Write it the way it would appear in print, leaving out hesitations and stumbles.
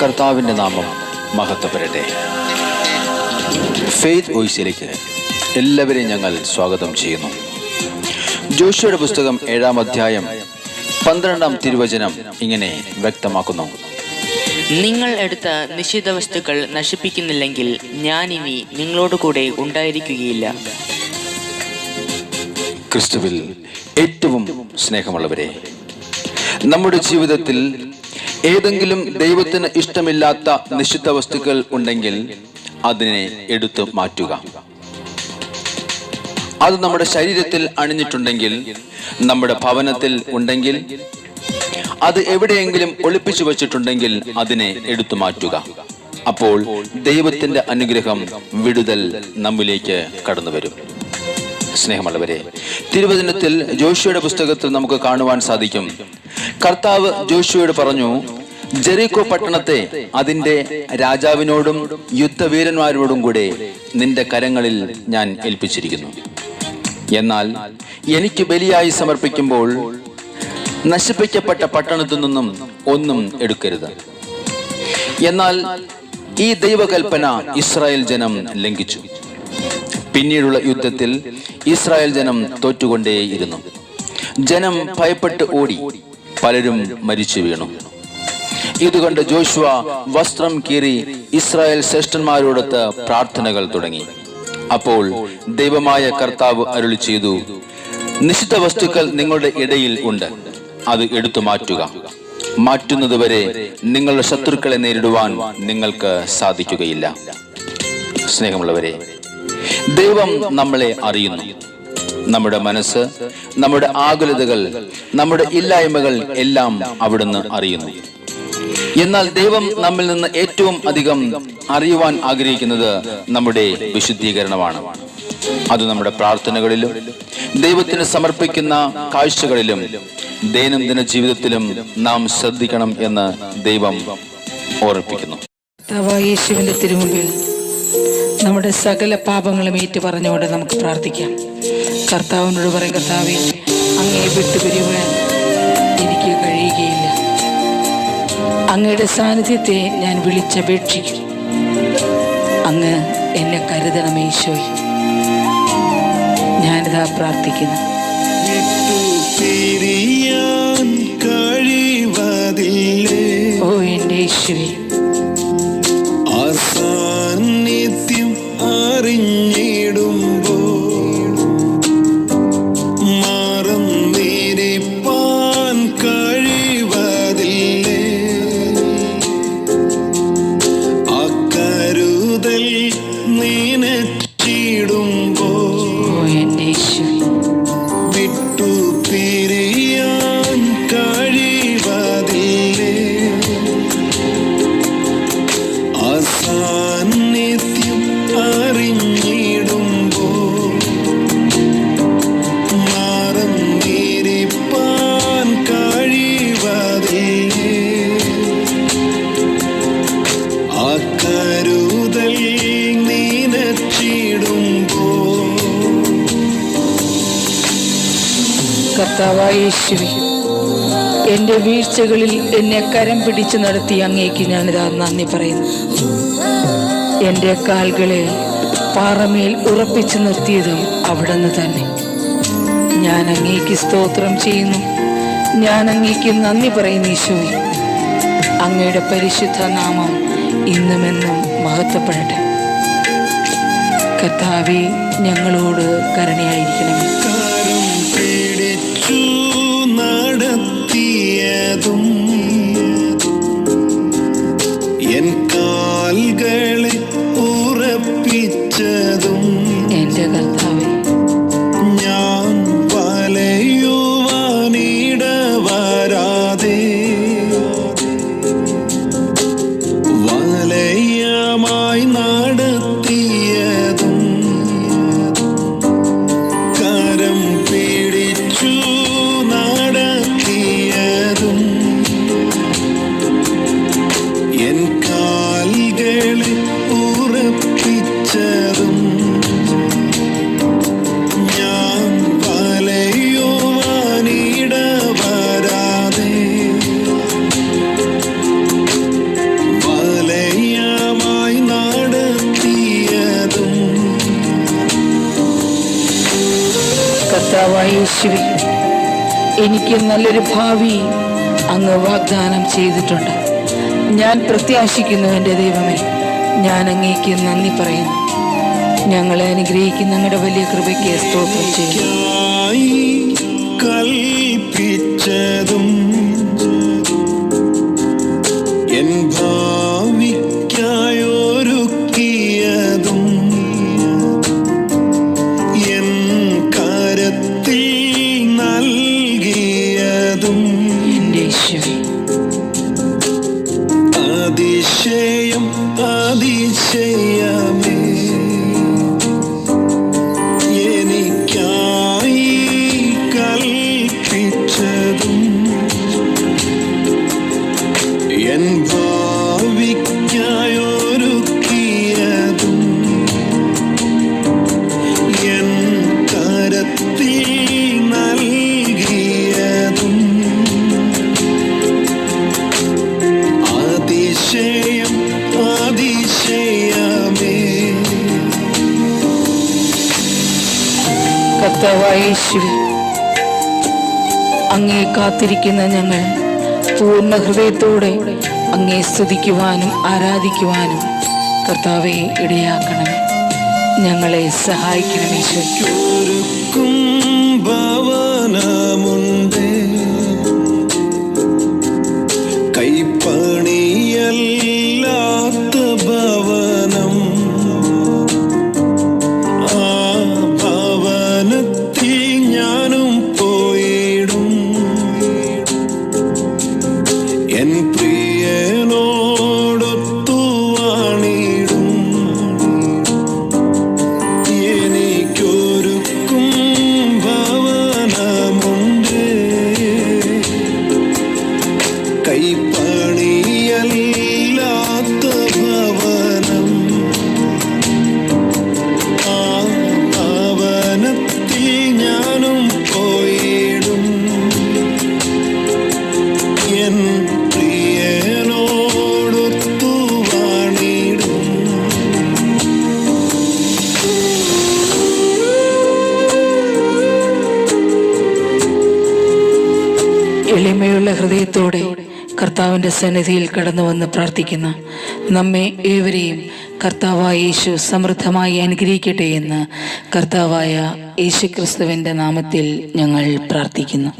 കർത്താവിൻ്റെ നാമം മഹത്വപ്പെടട്ടെ. ഫെയ്ത്ത് വോയിസിലേക്ക് എല്ലാവരെയും ഞങ്ങൾ സ്വാഗതം ചെയ്യുന്നു. ജോഷുവയുടെ പുസ്തകം 7-ാം അധ്യായം 12-ാം തിരുവചനം ഇങ്ങനെ വ്യക്തമാക്കുന്നു: നിങ്ങൾ എടുത്ത നിഷിദ്ധ വസ്തുക്കൾ നശിപ്പിക്കുന്നില്ലെങ്കിൽ ഞാൻ ഇനി നിങ്ങളോട് കൂടെ ഉണ്ടായിരിക്കുകയില്ല. ക്രിസ്തുവിൽ ഏറ്റവും സ്നേഹമുള്ളവരെ, നമ്മുടെ ജീവിതത്തിൽ ഏതെങ്കിലും ദൈവത്തിന് ഇഷ്ടമില്ലാത്ത നിഷിദ്ധ വസ്തുക്കൾ ഉണ്ടെങ്കിൽ അതിനെ എടുത്തു മാറ്റുക. അത് നമ്മുടെ ശരീരത്തിൽ അണിഞ്ഞിട്ടുണ്ടെങ്കിൽ, നമ്മുടെ ഭവനത്തിൽ ഉണ്ടെങ്കിൽ, അത് എവിടെയെങ്കിലും ഒളിപ്പിച്ചു വച്ചിട്ടുണ്ടെങ്കിൽ അതിനെ എടുത്തു മാറ്റുക. അപ്പോൾ ദൈവത്തിന്റെ അനുഗ്രഹം, വിടുതൽ നമ്മിലേക്ക് കടന്നു വരും. സ്നേഹമുള്ളവരെ, തിരുവചനത്തിൽ ജോഷുവയുടെ പുസ്തകത്തിൽ നമുക്ക് കാണുവാൻ സാധിക്കും, കർത്താവ് ജോഷുവയോട് പറഞ്ഞു, ജെറിക്കോ പട്ടണത്തെ അതിന്റെ രാജാവിനോടും യുദ്ധവീരന്മാരോടും കൂടെ നിന്റെ കരങ്ങളിൽ ഞാൻ ഏൽപ്പിച്ചിരിക്കുന്നു. എന്നാൽ എനിക്ക് ബലിയായി സമർപ്പിക്കുമ്പോൾ നശിപ്പിക്കപ്പെട്ട പട്ടണത്തിൽ നിന്നും ഒന്നും എടുക്കരുത്. എന്നാൽ ഈ ദൈവകൽപ്പന ഇസ്രായേൽ ജനം ലംഘിച്ചു. പിന്നീടുള്ള യുദ്ധത്തിൽ ഇസ്രായേൽ ജനം തോറ്റുകൊണ്ടേയിരുന്നു. ജനം ഭയപ്പെട്ട് ഓടി, പലരും മരിച്ചു വീണു. ഇതുകൊണ്ട് ജോഷുവ വസ്ത്രം കീറി ഇസ്രായേൽ ശ്രേഷ്ഠന്മാരോടൊത്ത് പ്രാർത്ഥനകൾ തുടങ്ങി. അപ്പോൾ ദൈവമായ കർത്താവ് അരുളി ചെയ്തു, നിഷിദ്ധ വസ്തുക്കൾ നിങ്ങളുടെ ഇടയിൽ ഉണ്ട്, അത് എടുത്തു മാറ്റുക. മാറ്റുന്നതുവരെ നിങ്ങളുടെ ശത്രുക്കളെ നേരിടുവാൻ നിങ്ങൾക്ക് സാധിക്കുകയില്ല. സ്നേഹമുള്ളവരെ, ദൈവം നമ്മളെ അറിയുന്നു. നമ്മുടെ മനസ്സ്, നമ്മുടെ ആകുലതകൾ, നമ്മുടെ ഇല്ലായ്മകൾ എല്ലാം അവിടുന്ന് അറിയുന്നു. എന്നാൽ ദൈവം നമ്മിൽ നിന്ന് ഏറ്റവും അധികം അറിയുവാൻ ആഗ്രഹിക്കുന്നത് നമ്മുടെ വിശുദ്ധീകരണമാണ്. അത് നമ്മുടെ പ്രാർത്ഥനകളിലും ദൈവത്തിന് സമർപ്പിക്കുന്ന കാഴ്ചകളിലും ദൈനംദിന ജീവിതത്തിലും നാം ശ്രദ്ധിക്കണം എന്ന് ദൈവം ഓർമ്മിപ്പിക്കുന്നു. യേശുവിന്റെ തിരുമുമ്പിൽ നമ്മുടെ സകല പാപങ്ങളും ഏറ്റു പറഞ്ഞുകൊണ്ട് നമുക്ക് പ്രാർത്ഥിക്കാം. കർത്താവിനോട് പറയും, കർത്താവേ, അങ്ങയെ വിട്ടുപിരിയുവാൻ എനിക്ക് കഴിയുകയില്ല. അങ്ങയുടെ സാന്നിധ്യത്തെ ഞാൻ വിളിച്ചപേക്ഷിക്കും. അങ്ങ് എന്നെ കരുതണമേ ഈശോയെ. ഞാനിതാ പ്രാർത്ഥിക്കുന്നു. ഓ എൻ്റെ ഈശോയെ, കർത്താവായ യേശുവേ, എൻ്റെ വീഴ്ചകളിൽ എന്നെ കരം പിടിച്ചു നടത്തി അങ്ങേക്ക് ഞാനിതാ നന്ദി പറയുന്നു. എൻ്റെ കാൽകളെ പാറമേൽ ഉറപ്പിച്ചു നിർത്തിയതും അവിടുന്ന് തന്നെ. ഞാൻ അങ്ങേക്ക് സ്തോത്രം ചെയ്യുന്നു. ഞാൻ അങ്ങേക്ക് നന്ദി പറയുന്നു ഈശോയെ. അങ്ങയുടെ പരിശുദ്ധ നാമം ഇന്നുമെന്നും മഹത്വപ്പെടട്ടെ. കർത്താവേ, ഞങ്ങളോട് കരുണയായിരിക്കണമേ. നടത്തിയതും എൻ കാൽകളെ ഉറപ്പിച്ചതും എൻ്റെ കർത്താവേ, ഞാൻ വലയുവാനിടവരാതെ വലയമായി നടത്തിയതും കരം പിടിച്ചു നടത്തിയതും കർത്താവായ യേശുവേ, എനിക്ക് നല്ലൊരു ഭാവി അങ്ങ് വാഗ്ദാനം ചെയ്തിട്ടുണ്ട്. ഞാൻ പ്രത്യാശിക്കുന്നു എൻ്റെ ദൈവമേ, ഞാൻ അങ്ങേക്ക് നന്ദി പറയുന്നു. ഞങ്ങളെ അനുഗ്രഹിക്കുന്ന അങ്ങയുടെ വലിയ കൃപയ്ക്ക് സ്തോത്രം ചെയ്യുന്നു. കൽപ്പിച്ചതും എൻ ഭാവിക്കായൊരുക്കിയതും എൻ കരത്തിൽ നൽകിയതും എൻ്റെ യേശുവേ, അതിശയം അതിശയമേ, എനിക്കായി കൽപ്പിച്ചതും എൻ ഭാവിക്കായൊരുക്കിയതും എൻ കരത്തിൽ നൽകിയതും അതിശയം അതിശയമേ. കർത്താവായ യേശുവേ, അങ്ങേ കാത്തിരിക്കുന്ന ഞങ്ങൾ പൂർണ്ണ ഹൃദയത്തോടെ അങ്ങേ സ്തുതിക്കുവാനും ആരാധിക്കുവാനും കർത്താവെ ഇടയാക്കണമേ. ഞങ്ങളെ സഹായിക്കണമേ ഈശോ. ഒരുക്കും ഭവനമുണ്ട്, കൈപ്പണിയല്ലാത്ത ഭവനം. ആ ഭവനത്തിൽ ഞാനും പോയിടും, എൻ പ്രിയനോടൊത്തു വാണിടും. എനിക്കൊരുക്കും ഭവനമുണ്ട്, കൈപ്പണിയല്ലാത്ത ഭവനം. ആ ഭവനത്തിൽ ഞാനും പോയിടും, എൻ പ്രിയനോടൊത്തു വാണിടും. എളിമയുള്ള ഹൃദയത്തോടെ കർത്താവിൻ്റെ സന്നിധിയിൽ കടന്നു വന്ന് പ്രാർത്ഥിക്കുന്ന നമ്മെ ഏവരെയും കർത്താവായ യേശു സമൃദ്ധമായി അനുഗ്രഹിക്കട്ടെ എന്ന് കർത്താവായ യേശുക്രിസ്തുവിൻ്റെ നാമത്തിൽ ഞങ്ങൾ പ്രാർത്ഥിക്കുന്നു.